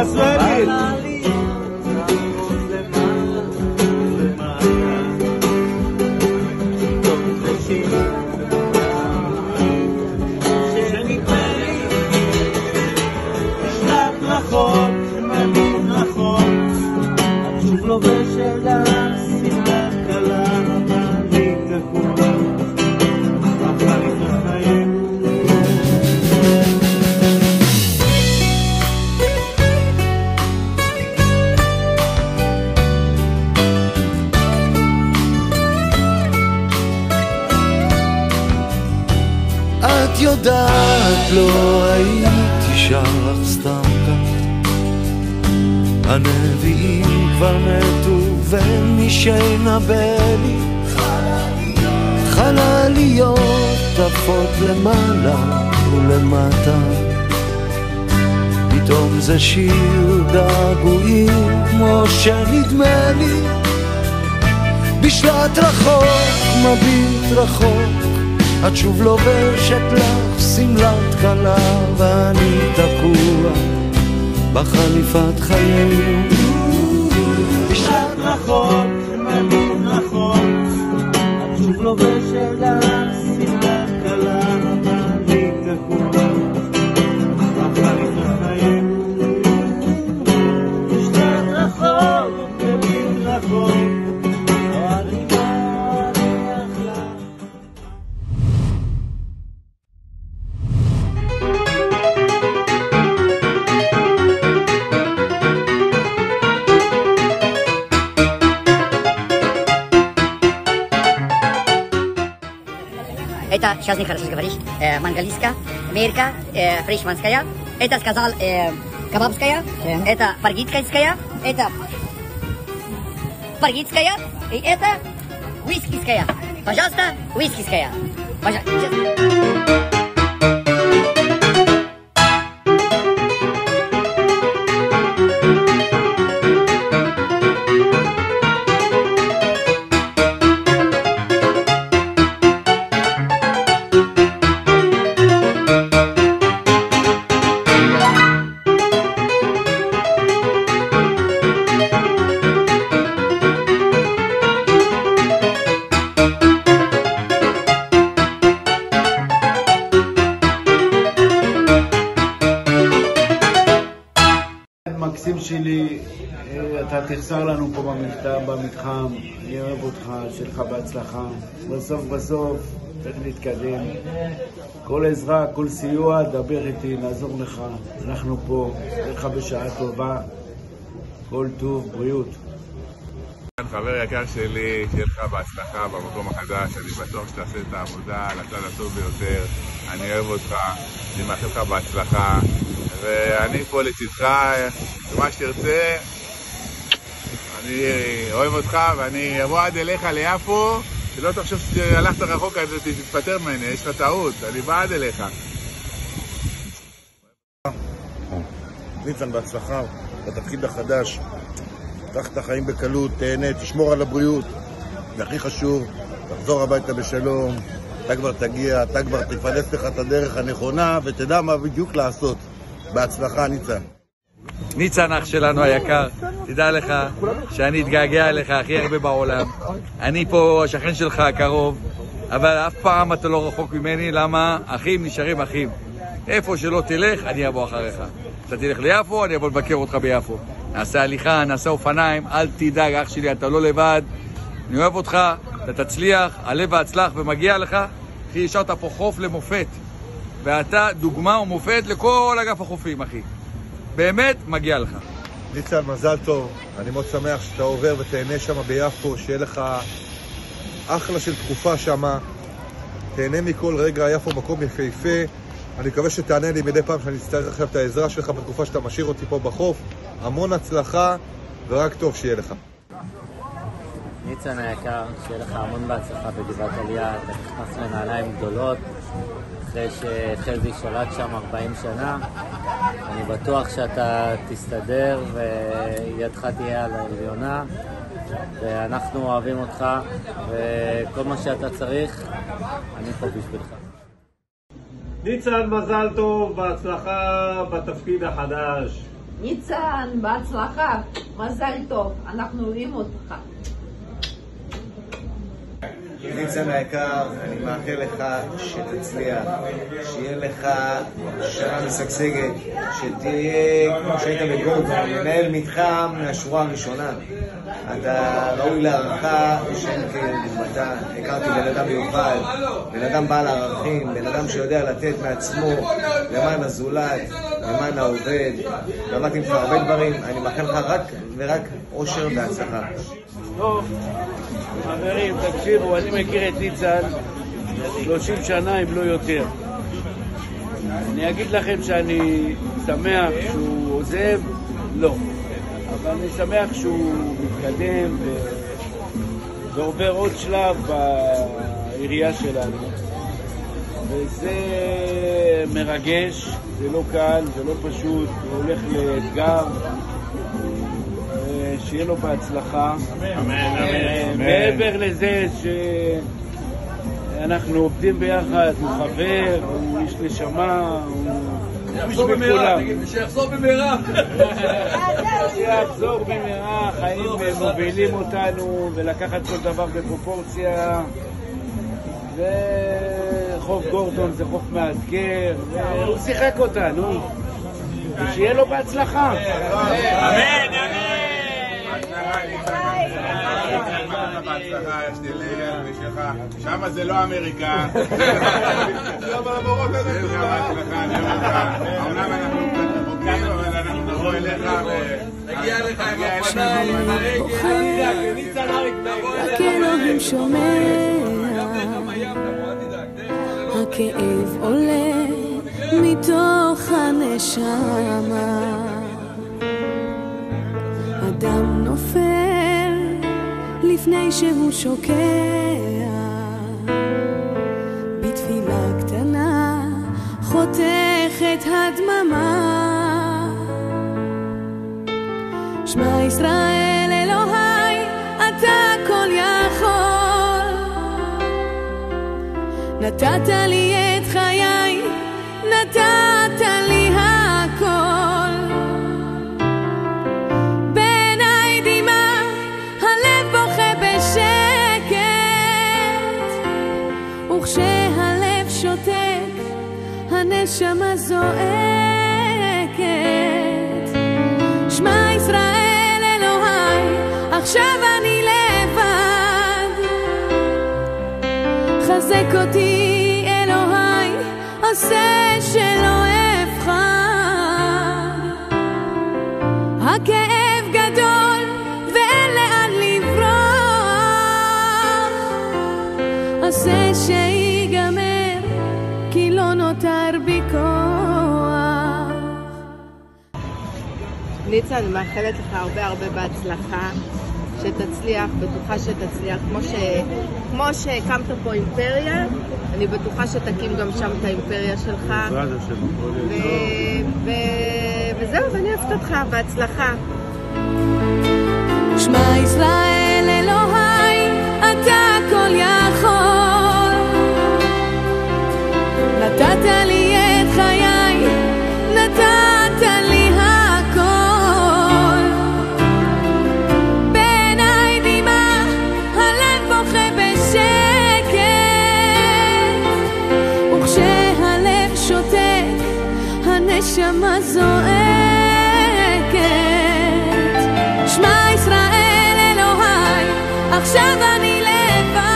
ישראלית. את יודעת, לא הייתי שר לך סתם כך. הנביאים כבר מתו ומי שינבא לי חלליות עפות למעלה ולמטה. פתאום זה שיר געגועים כמו שנדמה לי בשלט רחוק, מביט רחוק. את שוב לובשת לך שמלת כלה ואני תקוע בחליפת חיינו בשלט רחוק, מביט רחוק. את שוב לובשת לך שמלת כלה ואני תקוע בחליפת חיינו בשלט רחוק, מביט רחוק. Это сейчас нехорошо говоришь. Мангалийская, мерка, фришманская. Это сказал кабабская. Это паргитская. Это паргитская. И это вискиская. Пожалуйста, вискиская. Пожалуйста. מקסים שלי, אתה תחסר לנו פה במתחם, אני אוהב אותך, שיהיה לך בהצלחה. בסוף צריך להתקדם. כל עזרה, כל סיוע, דבר איתי, נעזור לך. אנחנו פה, שיהיה לך בשעה טובה, כל טוב, בריאות. חבר יקר שלי, שיהיה לך בהצלחה במקום החדש. אני בטוח שתעשה את העבודה על הצד הטוב ביותר. אני אוהב אותך, אני מאחל לך בהצלחה. ואני פה לצדך, מה שתרצה, אני אוהב אותך ואני אבוא עד אליך ליפו, שלא תחשוב שהלכת רחוק אז תתפטר ממני, יש לך טעות, אני בא עד אליך. ניצן, בהצלחה בתפקיד החדש, קח את החיים בקלות, תהנה, תשמור על הבריאות, והכי חשוב, תחזור הביתה בשלום, אתה כבר תגיע, אתה כבר תפלס לך את הדרך הנכונה ותדע מה בדיוק לעשות. בהצלחה, ניצן. ניצן אח שלנו היקר, תדע לך שאני אתגעגע אליך הכי הרבה בעולם. אני פה השכן שלך הקרוב, אבל אף פעם אתה לא רחוק ממני. למה? אחים נשארים אחים. איפה שלא תלך, אני אבוא אחריך. אתה תלך ליפו, אני אבוא לבקר אותך ביפו. נעשה הליכה, נעשה אופניים, אל תדאג אח שלי, אתה לא לבד. אני אוהב אותך, אתה תצליח, הלב והצלח ומגיע לך. אחי, השארת פה חוף למופת. ואתה דוגמה ומופת לכל אגף החופים, אחי. באמת מגיע לך. ניצן, מזל טוב. אני מאוד שמח שאתה עובר ותהנה שם ביפו, שיהיה לך אחלה של תקופה שם. תהנה מכל רגע, יפו מקום יפהפה. אני מקווה שתענה לי מדי פעם שאני אצטרך עכשיו את העזרה שלך בתקופה שאתה משאיר אותי פה בחוף. המון הצלחה ורק טוב שיהיה לך. ניצן היקר, שיהיה לך המון בהצלחה בגבעת עלייה. אתה נכנס לנעליים גדולות. אחרי שחזי שולט שם 40 שנה, אני בטוח שאתה תסתדר וידך תהיה על העליונה, ואנחנו אוהבים אותך, וכל מה שאתה צריך, אני פה בשבילך. ניצן, מזל טוב, בהצלחה בתפקיד החדש. ניצן, בהצלחה, מזל טוב, אנחנו רואים אותך. ניצן היקר, אני מאחל לך שתצליח, שיהיה לך שנה משגשגת, שתהיה כמו שהיית בגורדון, מנהל מתחם מהשורה הראשונה. אתה ראוי להערכה שאין כדוגמתה. הכרתי בן אדם מיוחד, בן אדם בעל ערכים, בן אדם שיודע לתת מעצמו למען הזולת, למען העובד. למדתי ממך הרבה דברים, אני מאחל לך רק ורק אושר והצלחה. טוב, חברים, תקשיבו, אני מכיר את ניצן 30 שנה, אם לא יותר. אני אגיד לכם שאני שמח שהוא עוזב, לא. אבל אני שמח שהוא מתקדם ועובר עוד שלב בעירייה שלנו. וזה מרגש, זה לא קל, זה לא פשוט, הוא הולך לאתגר. שיהיה לו בהצלחה. מעבר לזה שאנחנו עובדים ביחד, הוא חבר, הוא איש נשמה, הוא איש מכולם. שיחזור במהרה. שיחזור במהרה, חיים מובילים אותנו, ולקחת כל דבר בפרופורציה. וחוף גורדון זה חוף מאתגר, והוא שיחק אותנו. ושיהיה לו בהצלחה. אמן, אמן. בהצלחה, יש לי ליגל ושלך, שם זה לא אמריקה. לא בעבורות הזה בכלל. בהצלחה, אני אומר לך, אומנם אנחנו קצת רחוקים, אבל אנחנו נבוא אליך נגיע לך עם רק אלוהים שומע, הכאב עולה מתוך הנשמה, אדם נופל לפני שהוא שוקע, בתפילה קטנה חותכת הדממה, שמע ישראל אלוהי אתה כל יכול, נתת לי את חיי, נתת לי הכל, בעיניי דמעה הלב בוכה בשקט, וכשהלב שותק הנשמה זועקת, שמע ישראל אלוהי עכשיו אני לבד, חזק אותי אלוהי עושה שלא אבחר, הכאב גדול ואין לאן לברוח, עושה שיגמר כי לא נותר בי כוח. ניצן, אני מאחלת לך הרבה בהצלחה, שתצליח, בטוחה שתצליח, כמו שהקמת פה אימפריה, אני בטוחה שתקים גם שם את האימפריה שלך. וזהו, ואני אוהבת אותך, בהצלחה. שמע ישראל אלוהי אתה כל יכול, נתת לי את חיי, נתת לי הכל, בעיניי דמעה הלב בוכה בשקט, וכשהלב שותק הנשמה זועקת, שמע ישראל אלוהי עכשיו אני לבד,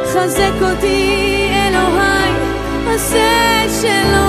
חזק אותי אלוהי עושה שלא